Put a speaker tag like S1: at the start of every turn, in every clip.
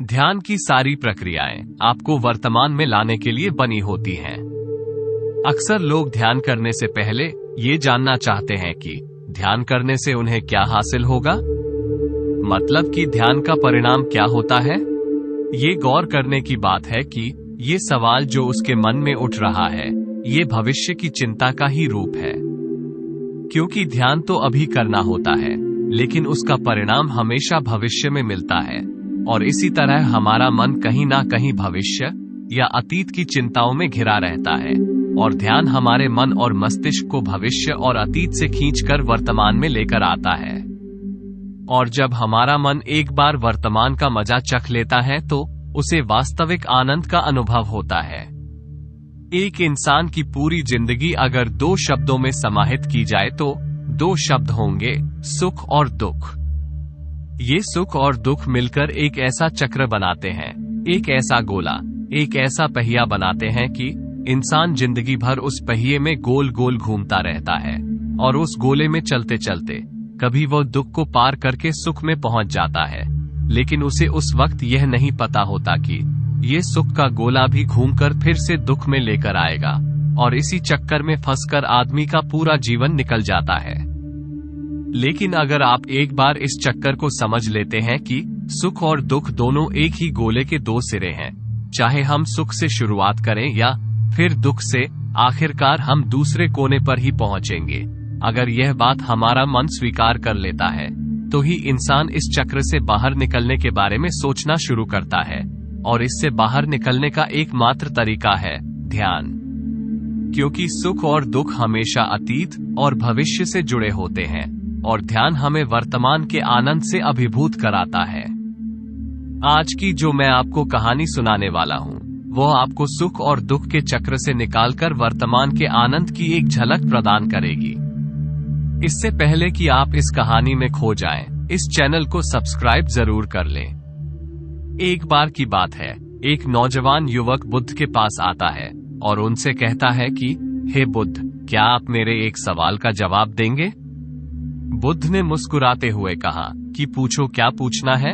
S1: ध्यान की सारी प्रक्रियाएं आपको वर्तमान में लाने के लिए बनी होती हैं। अक्सर लोग ध्यान करने से पहले ये जानना चाहते हैं कि ध्यान करने से उन्हें क्या हासिल होगा, मतलब कि ध्यान का परिणाम क्या होता है। ये गौर करने की बात है कि ये सवाल जो उसके मन में उठ रहा है, ये भविष्य की चिंता का ही रूप है। क्योंकि ध्यान तो अभी करना होता है, लेकिन उसका परिणाम हमेशा भविष्य में मिलता है। और इसी तरह हमारा मन कहीं ना कहीं भविष्य या अतीत की चिंताओं में घिरा रहता है, और ध्यान हमारे मन और मस्तिष्क को भविष्य और अतीत से खींचकर वर्तमान में लेकर आता है। और जब हमारा मन एक बार वर्तमान का मजा चख लेता है तो उसे वास्तविक आनंद का अनुभव होता है। एक इंसान की पूरी जिंदगी अगर 2 शब्दों में समाहित की जाए तो 2 शब्द होंगे, सुख और दुख। ये सुख और दुख मिलकर एक ऐसा चक्र बनाते हैं, एक ऐसा गोला, एक ऐसा पहिया बनाते हैं कि इंसान जिंदगी भर उस पहिए में गोल गोल घूमता रहता है। और उस गोले में चलते चलते कभी वो दुख को पार करके सुख में पहुंच जाता है, लेकिन उसे उस वक्त यह नहीं पता होता कि ये सुख का गोला भी घूमकर फिर से दुख में लेकर आएगा, और इसी चक्कर में फंसकर आदमी का पूरा जीवन निकल जाता है। लेकिन अगर आप एक बार इस चक्कर को समझ लेते हैं कि सुख और दुख दोनों एक ही गोले के 2 सिरे हैं, चाहे हम सुख से शुरुआत करें या फिर दुख से, आखिरकार हम दूसरे कोने पर ही पहुंचेंगे। अगर यह बात हमारा मन स्वीकार कर लेता है तो ही इंसान इस चक्र से बाहर निकलने के बारे में सोचना शुरू करता है, और इससे बाहर निकलने का एकमात्र तरीका है ध्यान। क्योंकि सुख और दुख हमेशा अतीत और भविष्य से जुड़े होते हैं, और ध्यान हमें वर्तमान के आनंद से अभिभूत कराता है। आज की जो मैं आपको कहानी सुनाने वाला हूँ, वो आपको सुख और दुख के चक्र से निकालकर वर्तमान के आनंद की एक झलक प्रदान करेगी। इससे पहले कि आप इस कहानी में खो जाएं, इस चैनल को सब्सक्राइब जरूर कर लें। एक बार की बात है, एक नौजवान युवक बुद्ध के पास आता है और उनसे कहता है कि हे बुद्ध, क्या आप मेरे एक सवाल का जवाब देंगे? बुद्ध ने मुस्कुराते हुए कहा कि पूछो, क्या पूछना है?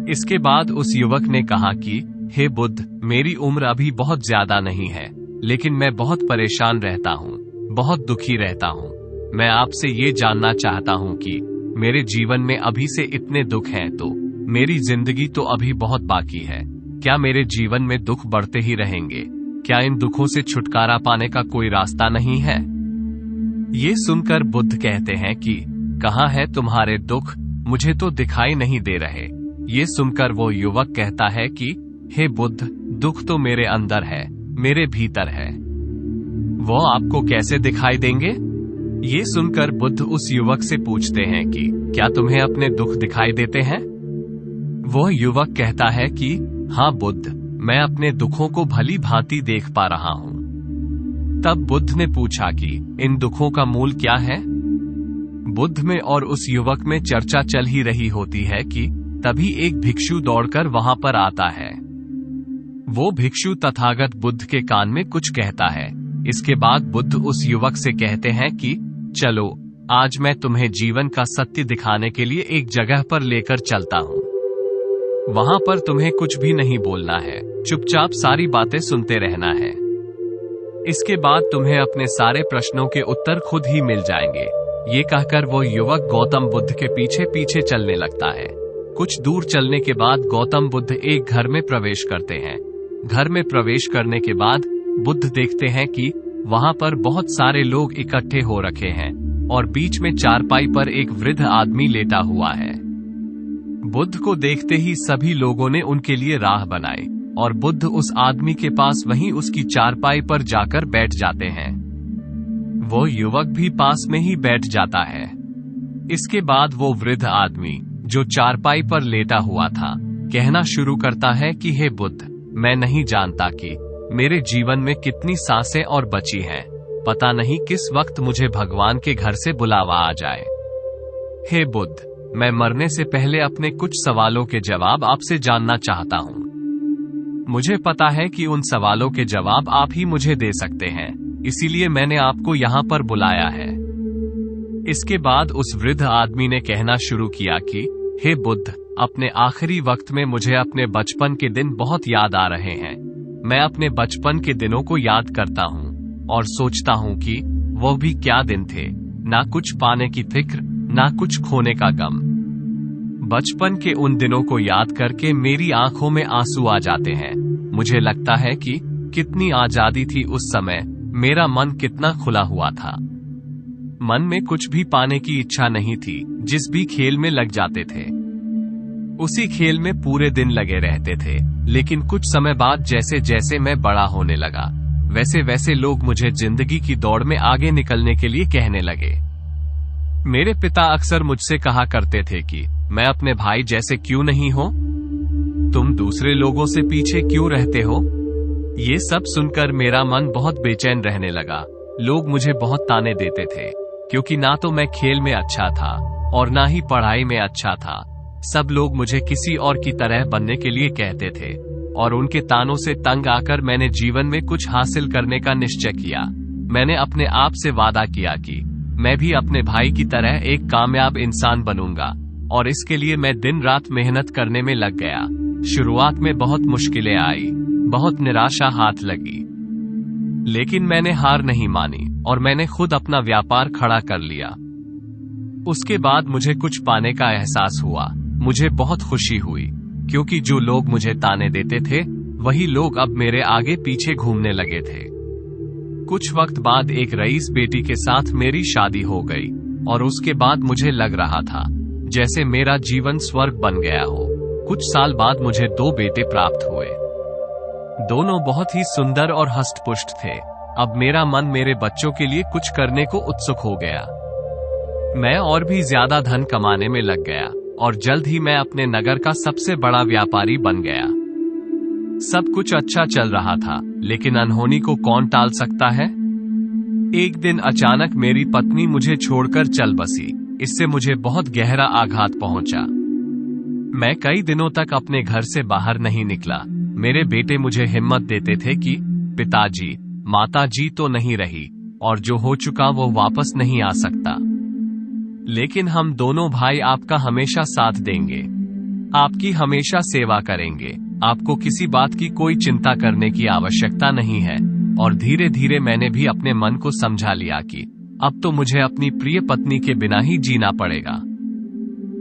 S1: इसके बाद उस युवक ने कहा कि हे बुद्ध, मेरी उम्र अभी बहुत ज्यादा नहीं है, लेकिन मैं बहुत परेशान रहता हूँ, बहुत दुखी रहता हूँ। मैं आपसे ये जानना चाहता हूँ कि मेरे जीवन में अभी से इतने दुख हैं, तो मेरी जिंदगी तो अभी बहुत बाकी है। क्या मेरे जीवन में दुख बढ़ते ही रहेंगे? क्या इन दुखों से छुटकारा पाने का कोई रास्ता नहीं है? ये सुनकर बुद्ध कहते हैं कि कहाँ है तुम्हारे दुख? मुझे तो दिखाई नहीं दे रहे। ये सुनकर वो युवक कहता है कि हे बुद्ध, दुख तो मेरे अंदर है, मेरे भीतर है। वो आपको कैसे दिखाई देंगे? ये सुनकर बुद्ध उस युवक से पूछते हैं कि क्या तुम्हें अपने दुख दिखाई देते हैं? वो युवक कहता है कि हाँ बुद्ध, मैं अपने दुखों को भली भांति देख पा रहा हूँ। तब बुद्ध ने पूछा कि इन दुखों का मूल क्या है? बुद्ध में और उस युवक में चर्चा चल ही रही होती है कि तभी एक भिक्षु दौड़कर वहां पर आता है। वो भिक्षु तथागत बुद्ध के कान में कुछ कहता है। इसके बाद बुद्ध उस युवक से कहते हैं कि चलो, आज मैं तुम्हें जीवन का सत्य दिखाने के लिए एक जगह पर लेकर चलता हूँ। वहां पर तुम्हें कुछ भी नहीं बोलना है, चुपचाप सारी बातें सुनते रहना है। इसके बाद तुम्हें अपने सारे प्रश्नों के उत्तर खुद ही मिल जाएंगे। ये कहकर वो युवक गौतम बुद्ध के पीछे पीछे चलने लगता है। कुछ दूर चलने के बाद गौतम बुद्ध एक घर में प्रवेश करते हैं। घर में प्रवेश करने के बाद बुद्ध देखते हैं कि वहां पर बहुत सारे लोग इकट्ठे हो रखे हैं, और बीच में चारपाई पर एक वृद्ध आदमी लेटा हुआ है। बुद्ध को देखते ही सभी लोगों ने उनके लिए राह बनाई, और बुद्ध उस आदमी के पास वहीं उसकी चारपाई पर जाकर बैठ जाते हैं। वो युवक भी पास में ही बैठ जाता है। इसके बाद वो वृद्ध आदमी जो चारपाई पर लेटा हुआ था, कहना शुरू करता है कि हे बुद्ध, मैं नहीं जानता कि मेरे जीवन में कितनी सांसें और बची हैं। पता नहीं किस वक्त मुझे भगवान के घर से बुलावा आ जाए। हे बुद्ध, मैं मरने से पहले अपने कुछ सवालों के जवाब आपसे जानना चाहता हूँ। मुझे पता है कि उन सवालों के जवाब आप ही मुझे दे सकते हैं, इसीलिए मैंने आपको यहाँ पर बुलाया है। इसके बाद उस वृद्ध आदमी ने कहना शुरू किया कि हे बुद्ध, अपने आखिरी वक्त में मुझे अपने बचपन के दिन बहुत याद आ रहे हैं। मैं अपने बचपन के दिनों को याद करता हूँ और सोचता हूँ कि वो भी क्या दिन थे, ना कुछ पाने की फिक्र, ना कुछ खोने का गम। बचपन के उन दिनों को याद करके मेरी आंखों में आंसू आ जाते हैं। मुझे लगता है कि कितनी आजादी थी उस समय, मेरा मन कितना खुला हुआ था। मन में कुछ भी पाने की इच्छा नहीं थी, जिस भी खेल में लग जाते थे उसी खेल में पूरे दिन लगे रहते थे। लेकिन कुछ समय बाद जैसे जैसे मैं बड़ा होने लगा, वैसे वैसे लोग मुझे जिंदगी की दौड़ में आगे निकलने के लिए कहने लगे। मेरे पिता अक्सर मुझसे कहा करते थे कि मैं अपने भाई जैसे क्यों नहीं हो, तुम दूसरे लोगों से पीछे क्यों रहते हो। ये सब सुनकर मेरा मन बहुत बेचैन रहने लगा। लोग मुझे बहुत ताने देते थे, क्योंकि ना तो मैं खेल में अच्छा था और ना ही पढ़ाई में अच्छा था। सब लोग मुझे किसी और की तरह बनने के लिए कहते थे, और उनके तानों से तंग आकर मैंने जीवन में कुछ हासिल करने का निश्चय किया। मैंने अपने आप से वादा किया कि मैं भी अपने भाई की तरह एक कामयाब इंसान बनूंगा, और इसके लिए मैं दिन रात मेहनत करने में लग गया। शुरुआत में बहुत मुश्किलें आई, बहुत निराशा हाथ लगी, लेकिन मैंने हार नहीं मानी और मैंने खुद अपना व्यापार खड़ा कर लिया। उसके बाद मुझे कुछ पाने का एहसास हुआ। मुझे बहुत खुशी हुई, क्योंकि जो लोग मुझे ताने देते थे वही लोग अब मेरे आगे पीछे घूमने लगे थे। कुछ वक्त बाद एक रईस बेटी के साथ मेरी शादी हो गई, और उसके बाद मुझे लग रहा था जैसे मेरा जीवन स्वर्ग बन गया हो। कुछ साल बाद मुझे 2 बेटे प्राप्त हुए। दोनों बहुत ही सुंदर और हष्टपुष्ट थे। अब मेरा मन मेरे बच्चों के लिए कुछ करने को उत्सुक हो गया। मैं और भी ज्यादा धन कमाने में लग गया, और जल्द ही मैं अपने नगर का सबसे बड़ा व्यापारी बन गया। सब कुछ अच्छा चल रहा था, लेकिन अनहोनी को कौन टाल सकता है। एक दिन अचानक मेरी पत्नी मुझे छोड़कर चल बसी। इससे मुझे बहुत गहरा आघात पहुंचा। मैं कई दिनों तक अपने घर से बाहर नहीं निकला। मेरे बेटे मुझे हिम्मत देते थे कि पिताजी, माताजी तो नहीं रही, और जो हो चुका वो वापस नहीं आ सकता, लेकिन हम दोनों भाई आपका हमेशा साथ देंगे, आपकी हमेशा सेवा करेंगे। आपको किसी बात की कोई चिंता करने की आवश्यकता नहीं है। और धीरे धीरे मैंने भी अपने मन को समझा लिया कि अब तो मुझे अपनी प्रिय पत्नी के बिना ही जीना पड़ेगा।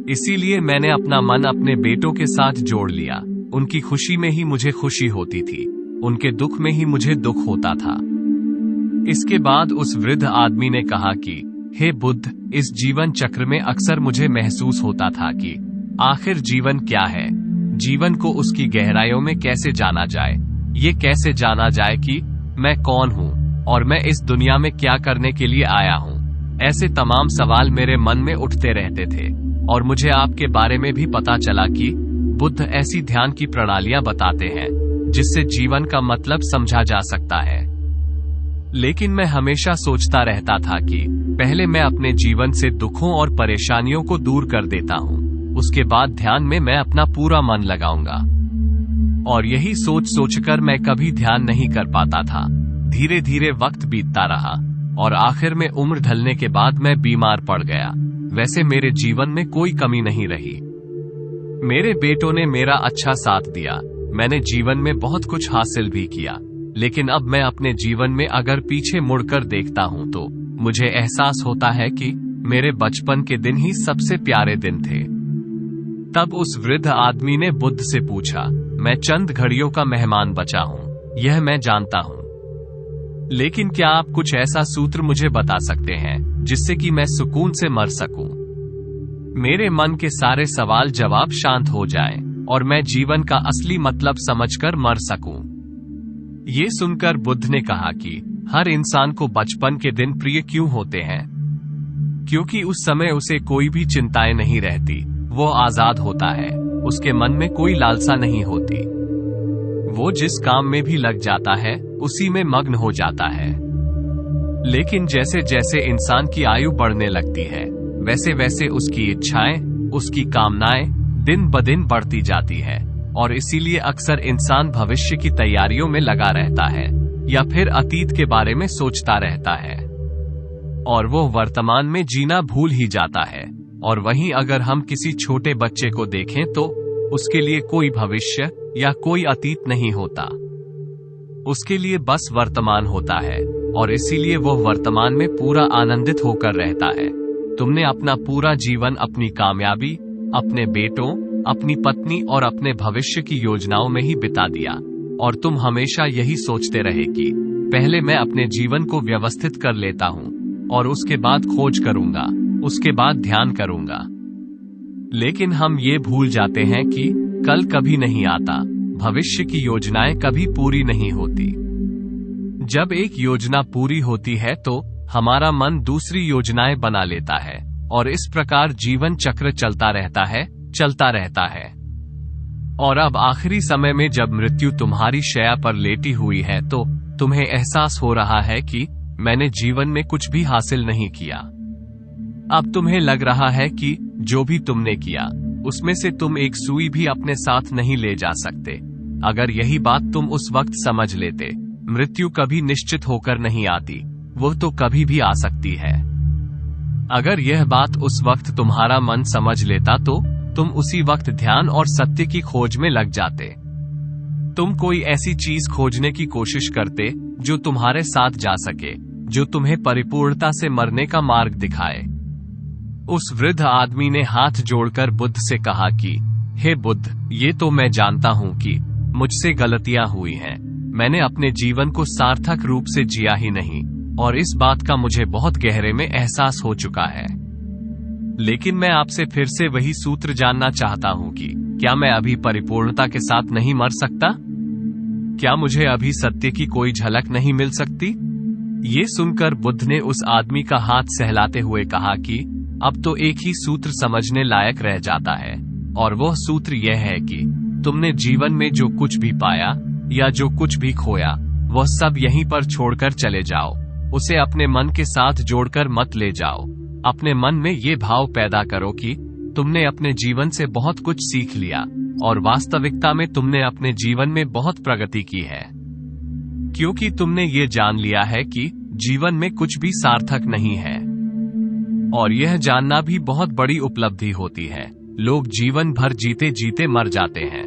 S1: इसीलिए मैंने अपना मन अपने बेटों के साथ जोड़ लिया। उनकी खुशी में ही मुझे खुशी होती थी, उनके दुख में ही मुझे दुख होता था। इसके बाद उस वृद्ध आदमी ने कहा कि हे बुद्ध, इस जीवन चक्र में अक्सर मुझे महसूस होता था कि आखिर जीवन क्या है, जीवन को उसकी गहराइयों में कैसे जाना जाए, ये कैसे जाना जाए कि मैं कौन हूँ और मैं इस दुनिया में क्या करने के लिए आया हूँ। ऐसे तमाम सवाल मेरे मन में उठते रहते थे, और मुझे आपके बारे में भी पता चला कि बुद्ध ऐसी ध्यान की प्रणालियां बताते हैं जिससे जीवन का मतलब समझा जा सकता है। लेकिन मैं हमेशा सोचता रहता था कि पहले मैं अपने जीवन से दुखों और परेशानियों को दूर कर देता हूँ, उसके बाद ध्यान में मैं अपना पूरा मन लगाऊंगा। और यही सोच सोचकर मैं कभी ध्यान नहीं कर पाता था। धीरे धीरे वक्त बीतता रहा, और आखिर में उम्र ढलने के बाद मैं बीमार पड़ गया। वैसे मेरे जीवन में कोई कमी नहीं रही। मेरे बेटों ने मेरा अच्छा साथ दिया। मैंने जीवन में बहुत कुछ हासिल भी किया, लेकिन अब मैं अपने जीवन में अगर पीछे मुड़कर देखता हूँ तो मुझे एहसास होता है कि मेरे बचपन के दिन ही सबसे प्यारे दिन थे। तब उस वृद्ध आदमी ने बुद्ध से पूछा, मैं चंद घड़ियों का मेहमान बचा हूँ, यह मैं जानता हूँ, लेकिन क्या आप कुछ ऐसा सूत्र मुझे बता सकते हैं जिससे कि मैं सुकून से मर सकूं, मेरे मन के सारे सवाल जवाब शांत हो जाएं और मैं जीवन का असली मतलब समझकर मर सकूं। ये सुनकर बुद्ध ने कहा कि हर इंसान को बचपन के दिन प्रिय क्यों होते हैं, क्योंकि उस समय उसे कोई भी चिंताएं नहीं रहती, वो आजाद होता है, उसके मन में कोई लालसा नहीं होती, वो जिस काम में भी लग जाता है उसी में मग्न हो जाता है। लेकिन जैसे जैसे इंसान की आयु बढ़ने लगती है, वैसे वैसे उसकी इच्छाएं, उसकी कामनाएं दिन ब दिन बढ़ती जाती है, और इसीलिए अक्सर इंसान भविष्य की तैयारियों में लगा रहता है या फिर अतीत के बारे में सोचता रहता है, और वो वर्तमान में जीना भूल ही जाता है। और वहीं अगर हम किसी छोटे बच्चे को देखें तो उसके लिए कोई भविष्य या कोई अतीत नहीं होता। उसके लिए बस वर्तमान होता है और इसीलिए वो वर्तमान में पूरा आनंदित होकर रहता है। तुमने अपना पूरा जीवन अपनी कामयाबी, अपने बेटों, अपनी पत्नी और अपने भविष्य की योजनाओं में ही बिता दिया और तुम हमेशा यही सोचते रहे कि पहले मैं अपने जीवन को व्यवस्थित कर लेता हूं और उसके बाद खोज करूंगा, उसके बाद ध्यान करूंगा। लेकिन हम ये भूल जाते हैं कि कल कभी नहीं आता, भविष्य की योजनाएं कभी पूरी नहीं होती। जब एक योजना पूरी होती है तो हमारा मन दूसरी योजनाएं बना लेता है और इस प्रकार जीवन चक्र चलता रहता है। और अब आखिरी समय में जब मृत्यु तुम्हारी शैया पर लेटी हुई है तो तुम्हें एहसास हो रहा है कि मैंने जीवन में कुछ भी हासिल नहीं किया। अब तुम्हें लग रहा है कि जो भी तुमने किया उसमें से तुम एक सुई भी अपने साथ नहीं ले जा सकते। अगर यही बात तुम उस वक्त समझ लेते, मृत्यु कभी निश्चित होकर नहीं आती, वो तो कभी भी आ सकती है। अगर यह बात उस वक्त तुम्हारा मन समझ लेता तो तुम उसी वक्त ध्यान और सत्य की खोज में लग जाते। तुम कोई ऐसी चीज खोजने की कोशिश करते जो तुम्हारे साथ जा सके, जो तुम्हें परिपूर्णता से मरने का मार्ग दिखाए। उस वृद्ध आदमी ने हाथ जोड़कर बुद्ध से कहा कि हे बुद्ध, ये तो मैं जानता हूं कि मुझसे गलतियां हुई हैं। मैंने अपने जीवन को सार्थक रूप से जिया ही नहीं और इस बात का मुझे बहुत गहरे में एहसास हो चुका है। लेकिन मैं आपसे फिर से वही सूत्र जानना चाहता हूं कि क्या मैं अभी परिपूर्णता के साथ नहीं मर सकता? क्या मुझे अभी सत्य की कोई झलक नहीं मिल सकती? ये सुनकर बुद्ध ने उस आदमी का हाथ सहलाते हुए कहा कि अब तो एक ही सूत्र समझने लायक रह जाता है और वह सूत्र यह है कि तुमने जीवन में जो कुछ भी पाया या जो कुछ भी खोया वह सब यहीं पर छोड़कर चले जाओ। उसे अपने मन के साथ जोड़कर मत ले जाओ। अपने मन में ये भाव पैदा करो कि तुमने अपने जीवन से बहुत कुछ सीख लिया और वास्तविकता में तुमने अपने जीवन में बहुत प्रगति की है, क्योंकि तुमने ये जान लिया है कि जीवन में कुछ भी सार्थक नहीं है। और यह जानना भी बहुत बड़ी उपलब्धि होती है। लोग जीवन भर जीते जीते मर जाते हैं,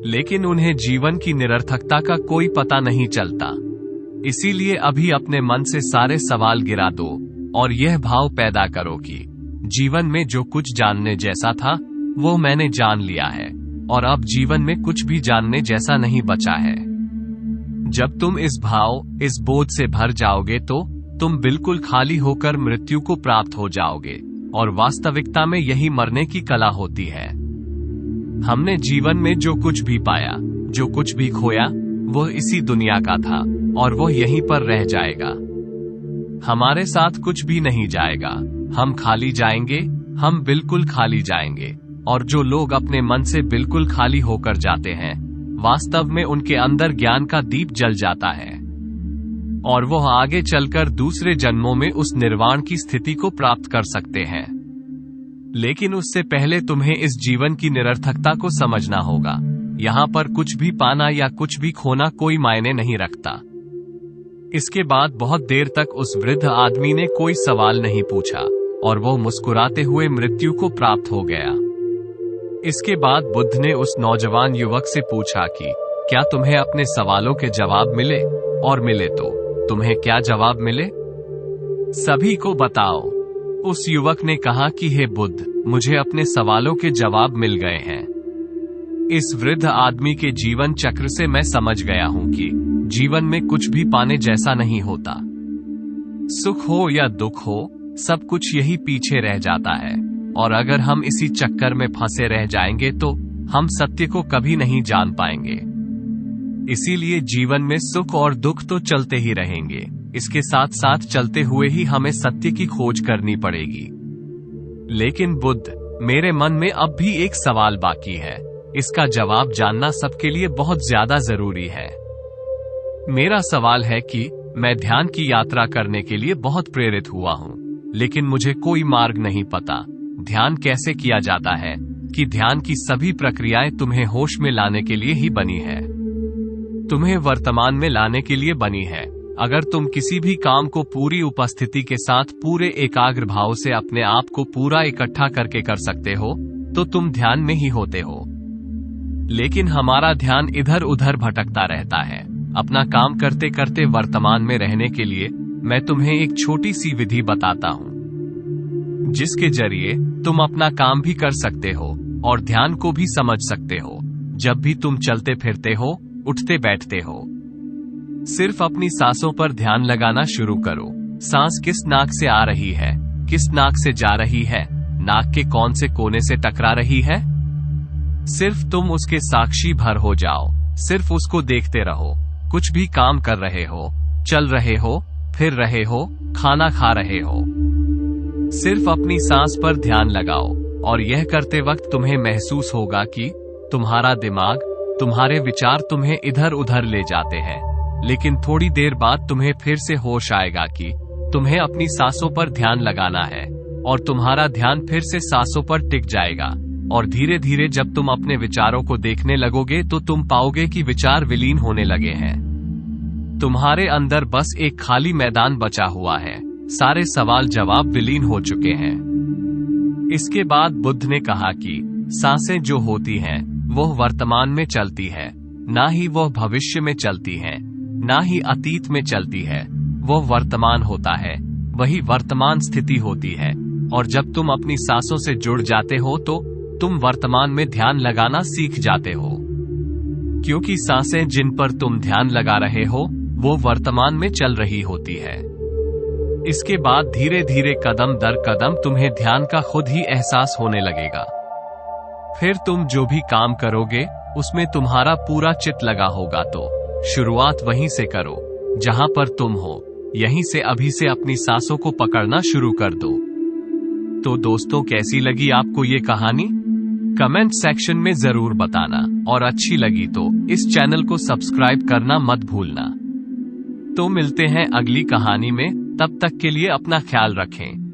S1: लेकिन उन्हें जीवन की निरर्थकता का कोई पता नहीं चलता। इसीलिए अभी अपने मन से सारे सवाल गिरा दो और यह भाव पैदा करो कि जीवन में जो कुछ जानने जैसा था वो मैंने जान लिया है और अब जीवन में कुछ भी जानने जैसा नहीं बचा है। जब तुम इस भाव, इस बोझ से भर जाओगे तो तुम बिल्कुल खाली होकर मृत्यु को प्राप्त हो जाओगे और वास्तविकता में यही मरने की कला होती है। हमने जीवन में जो कुछ भी पाया, जो कुछ भी खोया, वो इसी दुनिया का था और वो यहीं पर रह जाएगा। हमारे साथ कुछ भी नहीं जाएगा। हम खाली जाएंगे, हम बिल्कुल खाली जाएंगे। और जो लोग अपने मन से बिल्कुल खाली होकर जाते हैं, वास्तव में उनके अंदर ज्ञान का दीप जल जाता है और वह आगे चलकर दूसरे जन्मों में उस निर्वाण की स्थिति को प्राप्त कर सकते हैं। लेकिन उससे पहले तुम्हें इस जीवन की निरर्थकता को समझना होगा। यहाँ पर कुछ भी पाना या कुछ भी खोना कोई मायने नहीं रखता। इसके बाद बहुत देर तक उस वृद्ध आदमी ने कोई सवाल नहीं पूछा और वो मुस्कुराते हुए मृत्यु को प्राप्त हो गया। इसके बाद बुद्ध ने उस नौजवान युवक से पूछा कि क्या तुम्हें अपने सवालों के जवाब मिले, और मिले तो तुम्हें क्या जवाब मिले? सभी को बताओ। उस युवक ने कहा कि हे बुद्ध, मुझे अपने सवालों के जवाब मिल गए हैं। इस वृद्ध आदमी के जीवन चक्र से मैं समझ गया हूं कि जीवन में कुछ भी पाने जैसा नहीं होता। सुख हो या दुख हो, सब कुछ यही पीछे रह जाता है और अगर हम इसी चक्कर में फंसे रह जाएंगे तो हम सत्य को कभी नहीं जान पाएंगे। इसीलिए जीवन में सुख और दुख तो चलते ही रहेंगे, इसके साथ साथ चलते हुए ही हमें सत्य की खोज करनी पड़ेगी। लेकिन बुद्ध, मेरे मन में अब भी एक सवाल बाकी है। इसका जवाब जानना सबके लिए बहुत ज्यादा जरूरी है। मेरा सवाल है कि मैं ध्यान की यात्रा करने के लिए बहुत प्रेरित हुआ हूं, लेकिन मुझे कोई मार्ग नहीं पता। ध्यान कैसे किया जाता है कि ध्यान की सभी प्रक्रियाएं तुम्हें होश में लाने के लिए ही बनी है, तुम्हें वर्तमान में लाने के लिए बनी है। अगर तुम किसी भी काम को पूरी उपस्थिति के साथ पूरे एकाग्र भाव से अपने आप को पूरा इकट्ठा करके कर सकते हो तो तुम ध्यान में ही होते हो। लेकिन हमारा ध्यान इधर उधर भटकता रहता है। अपना काम करते करते वर्तमान में रहने के लिए मैं तुम्हें एक छोटी सी विधि बताता हूं, जिसके जरिए तुम अपना काम भी कर सकते हो और ध्यान को भी समझ सकते हो। जब भी तुम चलते फिरते हो, उठते बैठते हो, सिर्फ अपनी सांसों पर ध्यान लगाना शुरू करो। सांस किस नाक से आ रही है, किस नाक से जा रही है, नाक के कौन से कोने से टकरा रही है, सिर्फ तुम उसके साक्षी भर हो जाओ। सिर्फ उसको देखते रहो। कुछ भी काम कर रहे हो, चल रहे हो, फिर रहे हो, खाना खा रहे हो, सिर्फ अपनी सांस पर ध्यान लगाओ। और यह करते वक्त तुम्हें महसूस होगा कि तुम्हारा दिमाग, तुम्हारे विचार तुम्हें इधर उधर ले जाते हैं, लेकिन थोड़ी देर बाद तुम्हें फिर से होश आएगा कि तुम्हें अपनी सांसों पर ध्यान लगाना है और तुम्हारा ध्यान फिर से सांसों पर टिक जाएगा। और धीरे धीरे जब तुम अपने विचारों को देखने लगोगे तो तुम पाओगे कि विचार विलीन होने लगे हैं। तुम्हारे अंदर बस एक खाली मैदान बचा हुआ है। सारे सवाल जवाब विलीन हो चुके हैं। इसके बाद बुद्ध ने कहा कि सांसें जो होती हैं वह वर्तमान में चलती है, ना ही वह भविष्य में चलती है, ना ही अतीत में चलती है। वह वर्तमान होता है, वही वर्तमान स्थिति होती है। और जब तुम अपनी सांसों से जुड़ जाते हो तो तुम वर्तमान में ध्यान लगाना सीख जाते हो, क्योंकि सांसें जिन पर तुम ध्यान लगा रहे हो वो वर्तमान में चल रही होती है। इसके बाद धीरे धीरे कदम दर कदम तुम्हें ध्यान का खुद ही एहसास होने लगेगा। फिर तुम जो भी काम करोगे उसमें तुम्हारा पूरा चित्त लगा होगा। तो शुरुआत वहीं से करो जहां पर तुम हो। यहीं से अभी से अपनी सांसों को पकड़ना शुरू कर दो। तो दोस्तों, कैसी लगी आपको ये कहानी? कमेंट सेक्शन में जरूर बताना, और अच्छी लगी तो इस चैनल को सब्सक्राइब करना मत भूलना। तो मिलते हैं अगली कहानी में। तब तक के लिए अपना ख्याल रखें।